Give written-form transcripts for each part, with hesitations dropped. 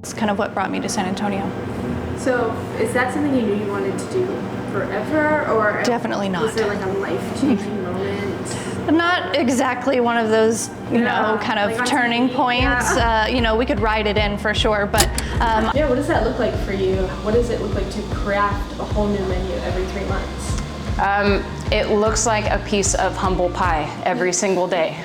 It's kind of what brought me to San Antonio. So is that something you knew you wanted to do forever, or Definitely not. was there like a life-changing moment? Not exactly one of those, kind of like turning TV. points. Yeah. We could write it in for sure, but Yeah, what does that look like for you? What does it look like to craft a whole new menu every 3 months? It looks like a piece of humble pie every single day.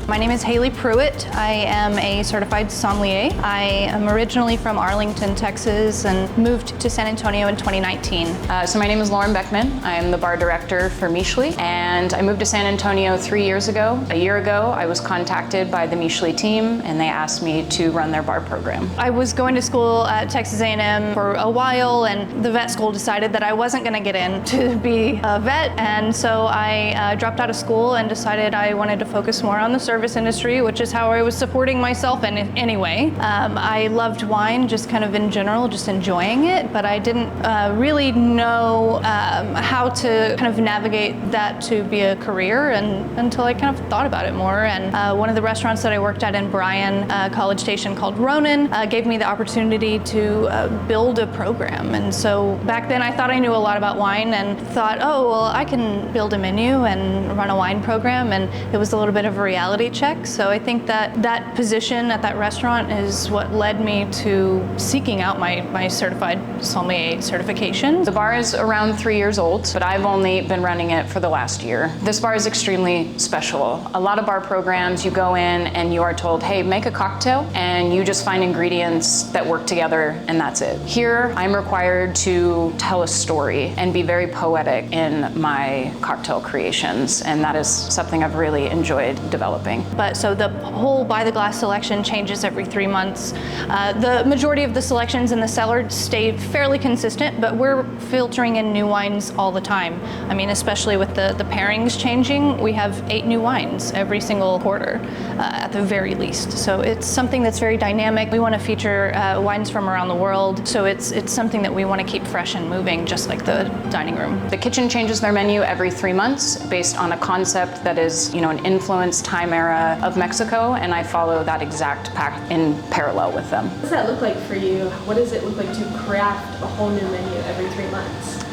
My name is Hailey Pruitt. I am a certified sommelier. I am originally from Arlington, Texas, and moved to San Antonio in 2019. So my name is Beckman. I'm the bar director for Mixtli, and I moved to San Antonio 3 years ago. A year ago, I was contacted by the Mixtli team, and they asked me to run their bar program. I was going to school at Texas A&M for a while, and the vet school decided that I wasn't going to get in to be a vet, and so I dropped out of school and decided I wanted to focus more on the service industry, which is how I was supporting myself in anyway. I loved wine just kind of in general, just enjoying it, but I didn't really know how to kind of navigate that to be a career until I kind of thought about it more. And one of the restaurants that I worked at in Bryan, College Station, called Ronin, gave me the opportunity to build a program. And so back then I thought I knew a lot about wine and thought, oh, well, I can build a menu and run a wine program. And it was a little bit of a reality check. So I think that position at that restaurant is what led me to seeking out my certified sommelier certification. The bar is around 3 years old, but I've only been running it for the last year. This bar is extremely special. A lot of bar programs, you go in and you are told, hey, make a cocktail, and you just find ingredients that work together, and that's it. Here, I'm required to tell a story and be very poetic in my cocktail creations, and that is something I've really enjoyed developing. But so the whole by the glass selection changes every 3 months. The majority of the selections in the cellar stay fairly consistent, but we're filtering in new wines all the time. I mean, especially with the pairings changing, we have 8 new wines every single quarter at the very least. So it's something that's very dynamic. We want to feature wines from around the world, so it's something that we want to keep fresh and moving, just like the dining room. The kitchen changes their menu every 3 months based on a concept that is, an influence time era of Mexico, and I follow that exact path in parallel with them. What does that look like for you? What does it look like to craft a whole new menu every 3 months?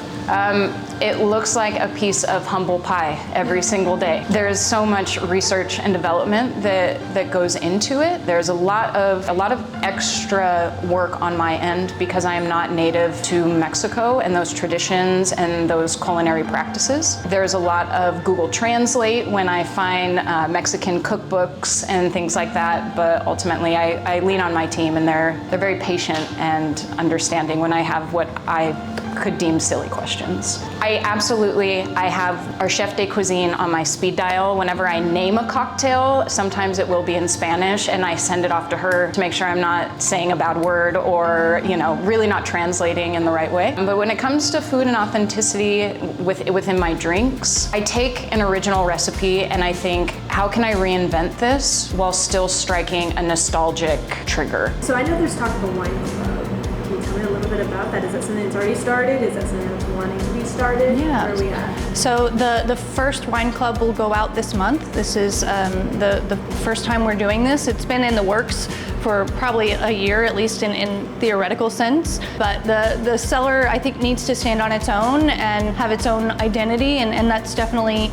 It looks like a piece of humble pie every single day. There's so much research and development that goes into it. There's a lot of extra work on my end because I am not native to Mexico and those traditions and those culinary practices. There's a lot of Google Translate when I find Mexican cookbooks and things like that, but ultimately I lean on my team, and they're very patient and understanding when I have what I could deem silly questions. I have our chef de cuisine on my speed dial. Whenever I name a cocktail, sometimes it will be in Spanish, and I send it off to her to make sure I'm not saying a bad word or, really not translating in the right way. But when it comes to food and authenticity within my drinks, I take an original recipe and I think, how can I reinvent this while still striking a nostalgic trigger? So I know there's talk of a wine club. Can you tell me a little bit about that? Is that something that's already started? Is that something that's wanting to be started? Yeah. Where are we at? So the first wine club will go out this month. This is the first time we're doing this. It's been in the works for probably a year, at least in theoretical sense. But the cellar, I think, needs to stand on its own and have its own identity, and that's definitely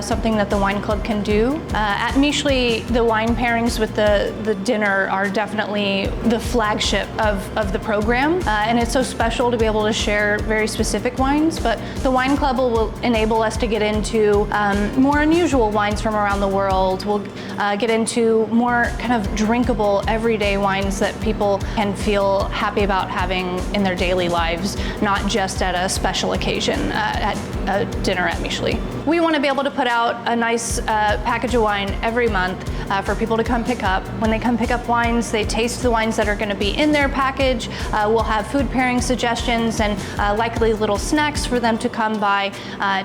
something that the wine club can do. At Mixtli, the wine pairings with the dinner are definitely the flagship of the program, and it's so special to be able to share very specific wines. But the wine club will enable us to get into more unusual wines from around the world. We'll get into more kind of drinkable, everyday wines that people can feel happy about having in their daily lives, not just at a special occasion. At a dinner at Mixtli. We want to be able to put out a nice package of wine every month for people to come pick up. When they come pick up wines, they taste the wines that are going to be in their package. We'll have food pairing suggestions and likely little snacks for them to come by,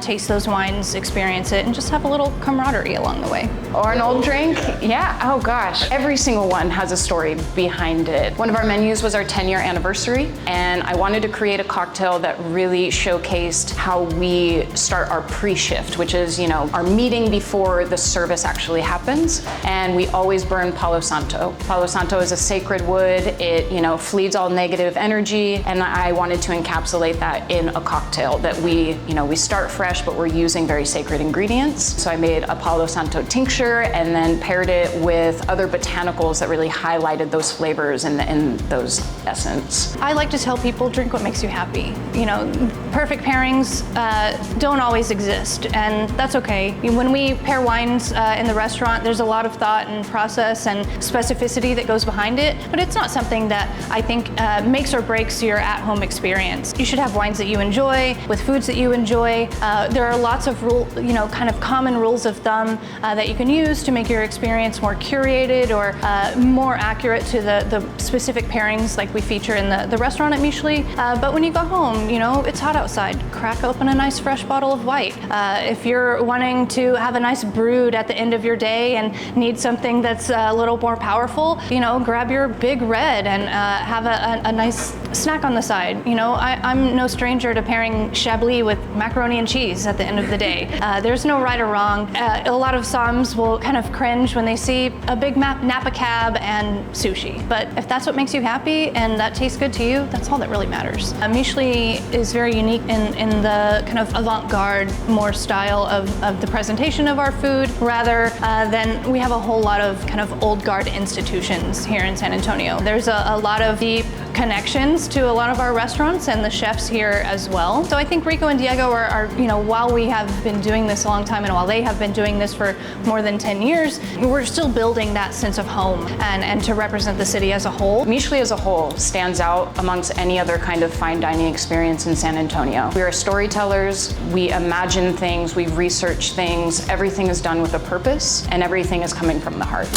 taste those wines, experience it, and just have a little camaraderie along the way. Or an old drink? Yeah, oh gosh. Every single one has a story behind it. One of our menus was our 10-year anniversary, and I wanted to create a cocktail that really showcased how we start our pre-shift, which is, our meeting before the service actually happens. And we always burn Palo Santo. Palo Santo is a sacred wood. It, flees all negative energy, and I wanted to encapsulate that in a cocktail that we start fresh, but we're using very sacred ingredients. So I made a Palo Santo tincture and then paired it with other botanicals that really highlighted those flavors and those essence. I like to tell people, drink what makes you happy. Perfect pairings don't always exist, and that's okay. When we pair wines in the restaurant, there's a lot of thought and process and specificity that goes behind it, but it's not something that I think makes or breaks your at-home experience. You should have wines that you enjoy, with foods that you enjoy. There are lots of kind of common rules of thumb that you can use to make your experience more curated or more accurate to the specific pairings like we feature in the restaurant at Mixtli. But when you go home, it's hot outside. Crack open a nice fresh bottle of white. If you're wanting to have a nice brood at the end of your day and need something that's a little more powerful, grab your big red and have a nice snack on the side. I'm no stranger to pairing Chablis with macaroni and cheese at the end of the day. There's no right or wrong. A lot of somms will kind of cringe when they see a big Napa cab and sushi. But if that's what makes you happy and that tastes good to you, that's all that really matters. Mixtli is very unique in the kind of avant-garde, more style of the presentation of our food, rather than we have a whole lot of kind of old guard institutions here in San Antonio. There's a lot of deep connections to a lot of our restaurants and the chefs here as well. So I think Rico and Diego are while we have been doing this a long time and while they have been doing this for more than 10 years, we're still building that sense of home and to represent the city as a whole. Mixtli as a whole stands out amongst any other kind of fine dining experience in San Antonio. We are storytellers, we imagine things, we research things, everything is done with a purpose, and everything is coming from the heart.